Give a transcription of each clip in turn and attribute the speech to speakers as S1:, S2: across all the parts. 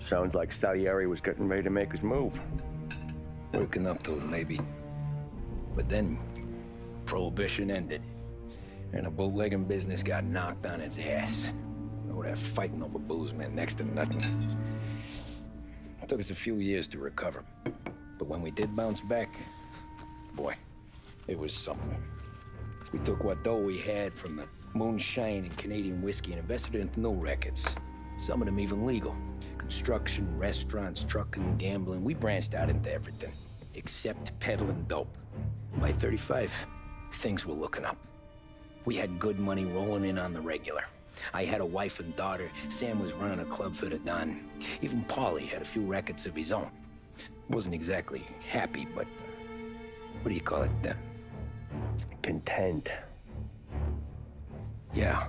S1: Sounds like Salieri was getting ready to make his move.
S2: Working up to it, maybe. But then, Prohibition ended, and the bootlegging business got knocked on its ass. Oh, that fighting over booze meant next to nothing. It took us a few years to recover. But when we did bounce back, boy, it was something. We took what dough we had from the moonshine and Canadian whiskey and invested it into new rackets. Some of them even legal. Construction, restaurants, trucking, gambling. We branched out into everything, except peddling dope. And by 35, things were looking up. We had good money rolling in on the regular. I had a wife and daughter. Sam was running a club for the Don. Even Paulie had a few rackets of his own. He wasn't exactly happy, but what do you call it?
S1: Content.
S2: Yeah,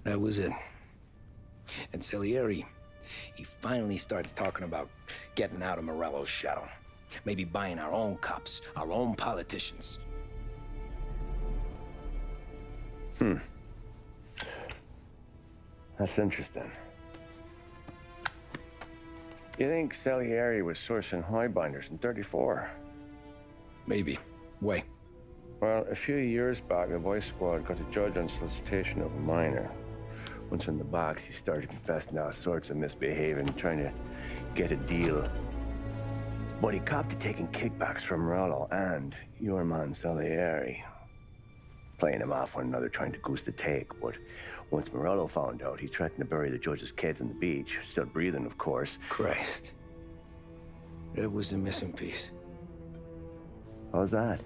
S2: that was it. And Salieri, he finally starts talking about getting out of Morello's shadow. Maybe buying our own cops, our own politicians.
S1: That's interesting. You think Salieri was sourcing highbinders in 34?
S2: Maybe. Why?
S1: Well, a few years back, the Vice Squad got a judge on solicitation of a minor. Once in the box, he started confessing all sorts of misbehaving, trying to get a deal. But he copped to taking kickbacks from Morello and your man Salieri. Playing him off one another, trying to goose the take. But once Morello found out, he threatened to bury the judge's kids on the beach. Still breathing, of course.
S2: Christ. That was the missing piece.
S1: How's that?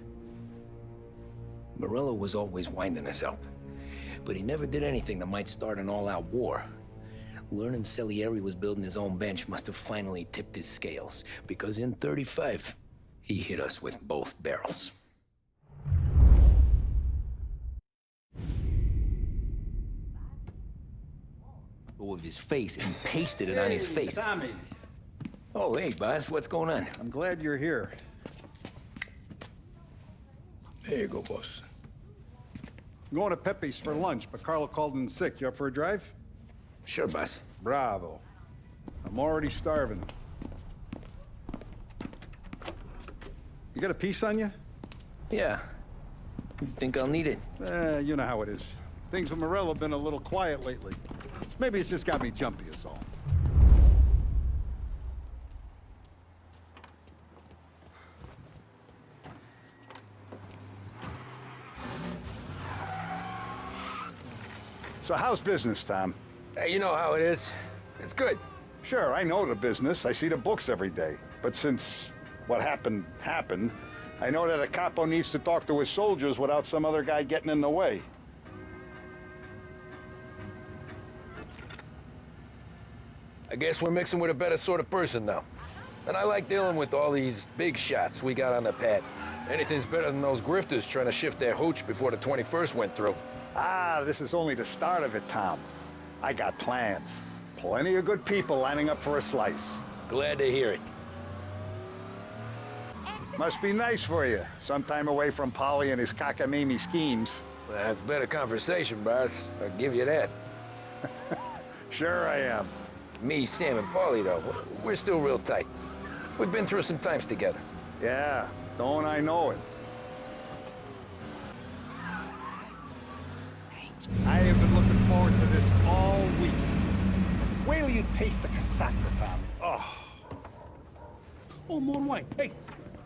S2: Morello was always winding us up. But he never did anything that might start an all-out war. Learning Salieri was building his own bench must have finally tipped his scales. Because in 35, he hit us with both barrels. With his face and pasted it on his face.
S3: Tommy.
S2: Oh, hey, boss, what's going on?
S3: I'm glad you're here. There you go, boss. I'm going to Pepe's for lunch, but Carlo called in sick. You up for a drive?
S2: Sure, boss.
S3: Bravo. I'm already starving. You got a piece on you?
S2: Yeah. You think I'll need it?
S3: You know how it is. Things with Morello have been a little quiet lately. Maybe it's just got me jumpy is all. So how's business, Tom?
S2: Hey, you know how it is. It's good.
S3: Sure, I know the business. I see the books every day. But since what happened, I know that a capo needs to talk to his soldiers without some other guy getting in the way.
S2: I guess we're mixing with a better sort of person now. And I like dealing with all these big shots we got on the pad. Anything's better than those grifters trying to shift their hooch before the 21st went through.
S3: Ah, this is only the start of it, Tom. I got plans. Plenty of good people lining up for a slice.
S2: Glad to hear it.
S3: Must be nice for you. Some time away from Polly and his cockamamie schemes.
S2: That's better conversation, boss. I'll give you that.
S3: Sure I am.
S2: Me, Sam, and Paulie, though, we're still real tight. We've been through some times together.
S3: Yeah, don't I know it. I have been looking forward to this all week. Wait till you taste the casaca, Tommy. Oh.
S4: Oh, more wine. Hey,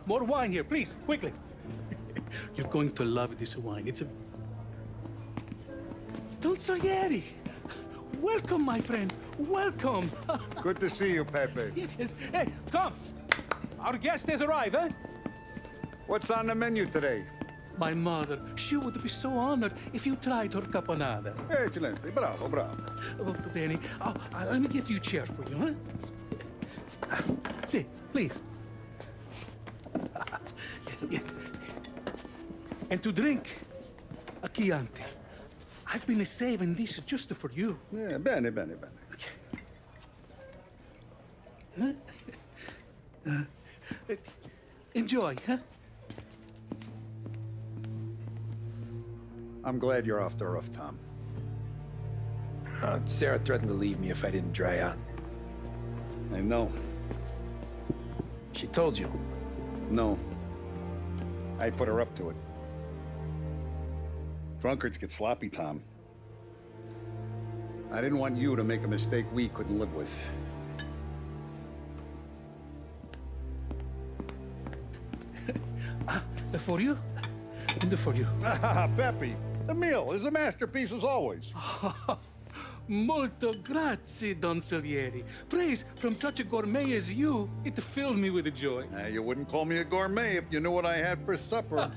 S4: more wine here, please, quickly. You're going to love this wine. It's a... Don Salieri. Welcome, my friend. Welcome.
S3: Good to see you, Pepe.
S4: Yes. Hey, come. Our guest has arrived, eh?
S3: What's on the menu today?
S4: My mother, she would be so honored if you tried her caponata.
S3: Excellent. Bravo, bravo.
S4: Molto bene. Oh, let me get you a chair for you, huh? See, please. Yeah. And to drink, a Chianti. I've been saving this just for you.
S3: Yeah, bene, bene, bene.
S4: Enjoy, huh?
S3: I'm glad you're off the roof, Tom.
S2: Sarah threatened to leave me if I didn't dry out.
S3: I know.
S2: She told you.
S3: No. I put her up to it. Drunkards get sloppy, Tom. I didn't want you to make a mistake we couldn't live with.
S4: For you? And for you.
S3: Ah, Peppy, the meal is a masterpiece as always.
S4: Molto grazie, Don Salieri. Praise from such a gourmet as you, it filled me with joy.
S3: You wouldn't call me a gourmet if you knew what I had for supper.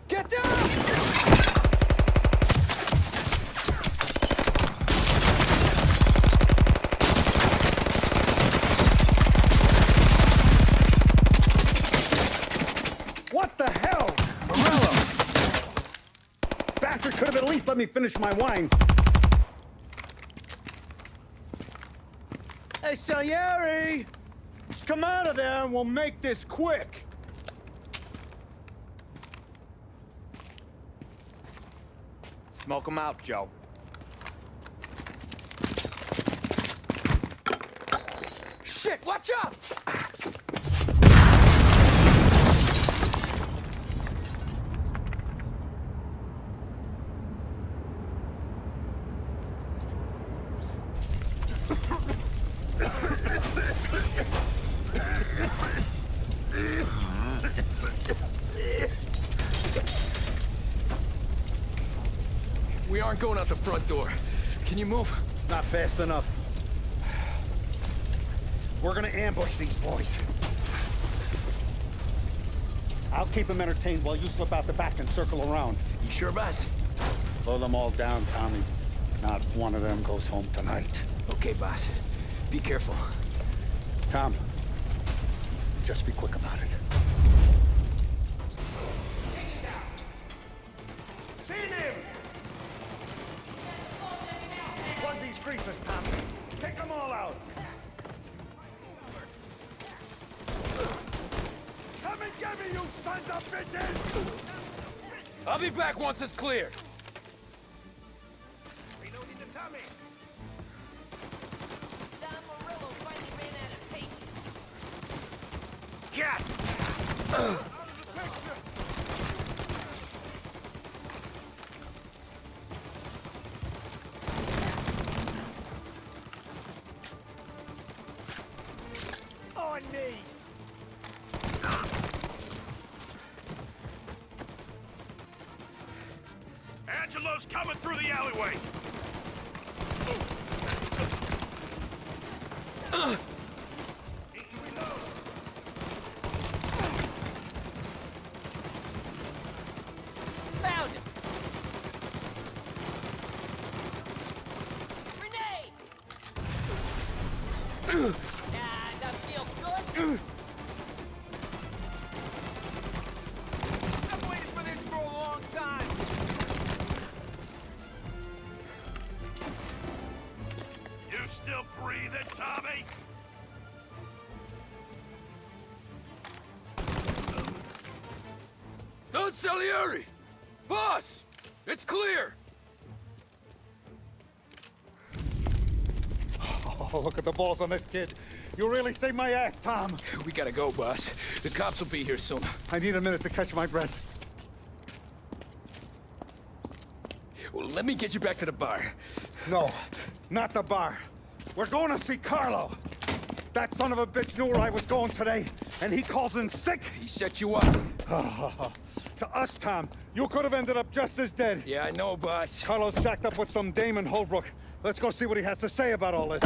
S2: Get down!
S3: What the hell?
S2: Morello!
S3: Bastard could have at least let me finish my wine.
S5: Hey, Salieri! Come out of there and we'll make this quick. Smoke 'em out, Joe.
S2: Shit, watch out! We aren't going out the front door. Can you move?
S3: Not fast enough. We're gonna ambush these boys. I'll keep them entertained while you slip out the back and circle around.
S2: You sure, boss?
S3: Blow them all down, Tommy. Not one of them goes home tonight.
S2: Okay, boss. Be careful.
S3: Tom, just be quick about it. Seen him! Plug these greasers, Tommy. Take them all out. Come and get me, you sons of bitches!
S2: I'll be back once it's clear.
S3: Reloading the Tommy.
S6: Don Morello finally ran out of patience.
S2: Cat!
S3: Out of the picture!
S5: On me!
S7: Angelo's coming through the alleyway. Need to reload.
S6: Found him! Grenade! Ah, that feels good. I've waited for this for a long time.
S7: You still breathing, Tommy?
S2: Don Salieri! Boss! It's clear!
S3: Oh, look at the balls on this kid. You really saved my ass, Tom.
S2: We gotta go, boss. The cops will be here soon.
S3: I need a minute to catch my breath.
S2: Well, let me get you back to the bar.
S3: No, not the bar. We're going to see Carlo. That son of a bitch knew where I was going today, and he calls in sick.
S2: He set you up.
S3: To us, Tom, you could have ended up just as dead.
S2: Yeah, I know, boss.
S3: Carlo's shacked up with some dame in Holbrook. Let's go see what he has to say about all this.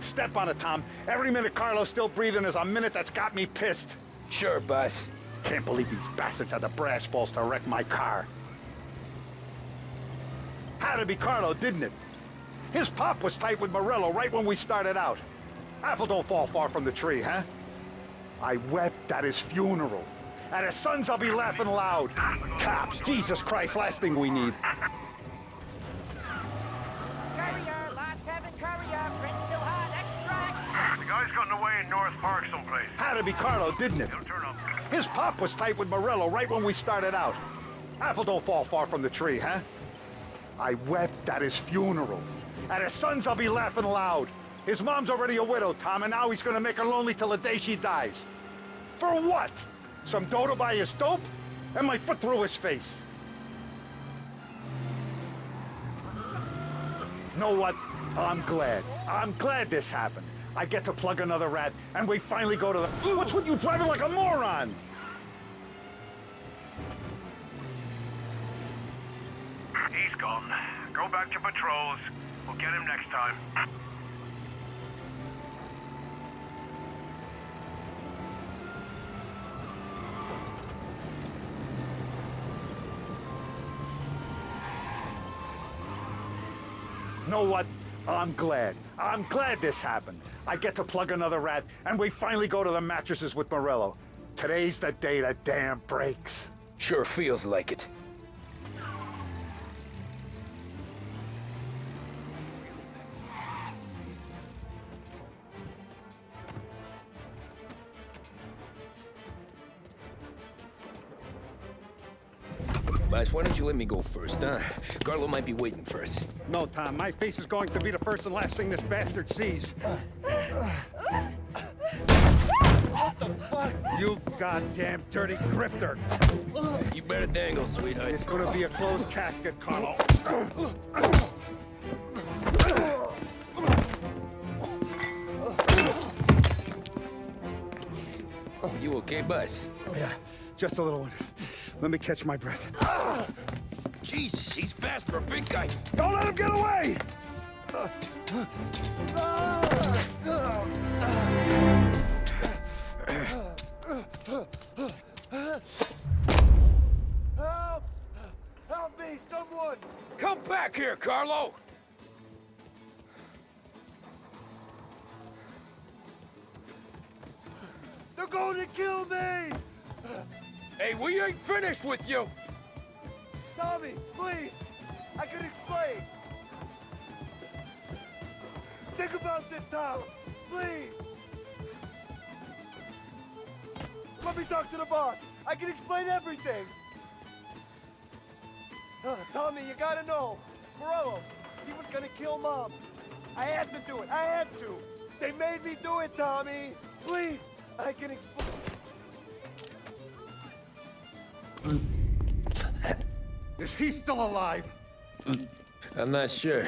S3: Step on it, Tom. Every minute Carlo's still breathing is a minute that's got me pissed.
S2: Sure, boss.
S3: Can't believe these bastards had the brass balls to wreck my car. Had to be Carlo, didn't it? His pop was tight with Morello right when we started out. Apple don't fall far from the tree, huh? I wept at his funeral. At his sons, I'll be laughing loud. Cops, Jesus Christ, last thing we need.
S6: Courier, last cabin courier, print still hot, extra, extra.
S7: The guy's gotten away in North Park someplace.
S3: Had had to be Carlo, didn't it? His pop was tight with Morello right when we started out. Apple don't fall far from the tree, huh? I wept at his funeral. At his sons, I'll be laughing loud. His mom's already a widow, Tom, and now he's gonna make her lonely till the day she dies. For what? Some dough to buy his dope? And my foot through his face. Know what? I'm glad. I'm glad this happened. I get to plug another rat, and we finally go to the... What's with you driving like a moron?
S7: He's gone. Go back to patrols. We'll get him next time.
S3: Know what? I'm glad. I'm glad this happened. I get to plug another rat, and we finally go to the mattresses with Morello. Today's the day the dam breaks.
S2: Sure feels like it. Boss, why don't you let me go first, huh? Carlo might be waiting for us.
S4: No, Tom, my face is going to be the first and last thing this bastard sees. What the fuck? You goddamn dirty grifter.
S2: You better dangle, sweetheart.
S4: It's gonna be a closed casket, Carlo.
S2: You okay, boss?
S4: Yeah, just a little one. Let me catch my breath.
S2: Jesus, he's fast for a big guy.
S4: Don't let him get away!
S5: Help! Help me, someone!
S2: Come back here, Carlo!
S5: They're going to kill me!
S2: Hey, we ain't finished with you!
S5: Tommy, please! I can explain! Think about this, Tom! Please! Let me talk to the boss! I can explain everything! Tommy, you gotta know! Morello, he was gonna kill Mom! I had to do it! I had to! They made me do it, Tommy! Please! I can explain...
S4: Is he still alive?
S2: I'm not sure.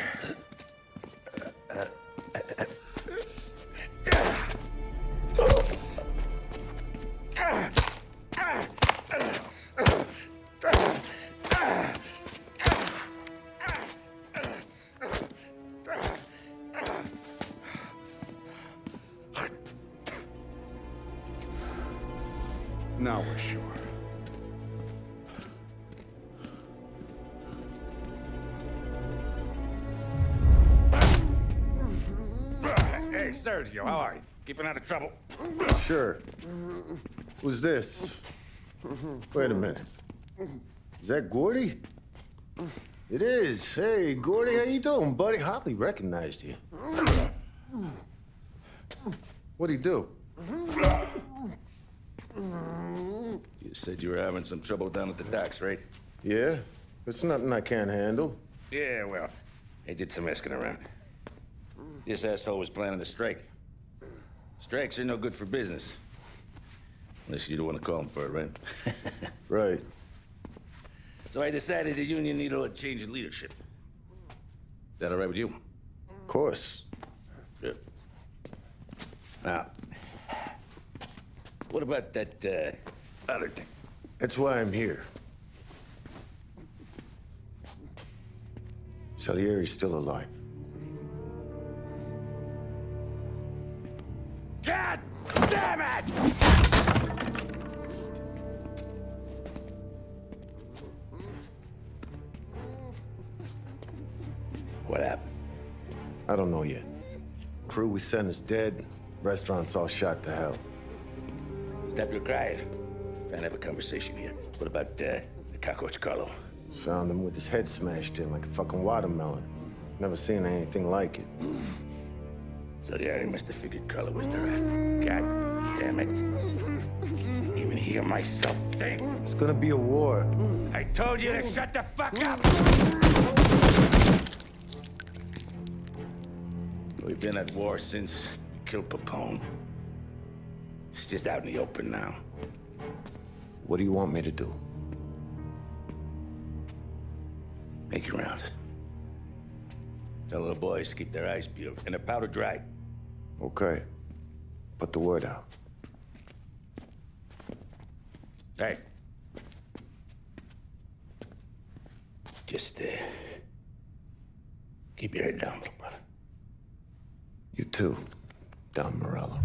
S4: Now we're sure.
S8: Hey, Sergio, how are you? Keeping out of trouble?
S1: Sure. Who's this? Wait a minute. Is that Gordy? It is. Hey, Gordy, how you doing, buddy? Hardly recognized you. What'd he do?
S8: You said you were having some trouble down at the docks, right?
S1: Yeah? It's nothing I can't handle.
S8: Yeah, well, I did some asking around. This asshole was planning a strike. Strikes are no good for business. Unless you don't want to call him for it, right?
S1: Right.
S8: So I decided the union needed a change in leadership. Is that all right with you?
S1: Of course.
S8: Sure. Now, what about that, other thing?
S1: That's why I'm here. Salieri's still alive.
S8: God damn it! What happened?
S1: I don't know yet. Crew we sent is dead. Restaurant's all shot to hell.
S8: Stop your crying. Trying to have a conversation here. What about, the cockroach Carlo?
S1: Found him with his head smashed in like a fucking watermelon. Never seen anything like it.
S8: So yeah, they must have figured color was the rat. God damn it. Even hear myself think.
S9: It's gonna be a war.
S8: I told you to shut the fuck up! We've been at war since we killed Papone. It's just out in the open now.
S9: What do you want me to do?
S8: Make your rounds. Tell little boys to keep their eyes peeled and their powder dry.
S9: Okay. Put the word out.
S8: Hey. Just, keep your head down, little brother.
S9: You too, Don Morello.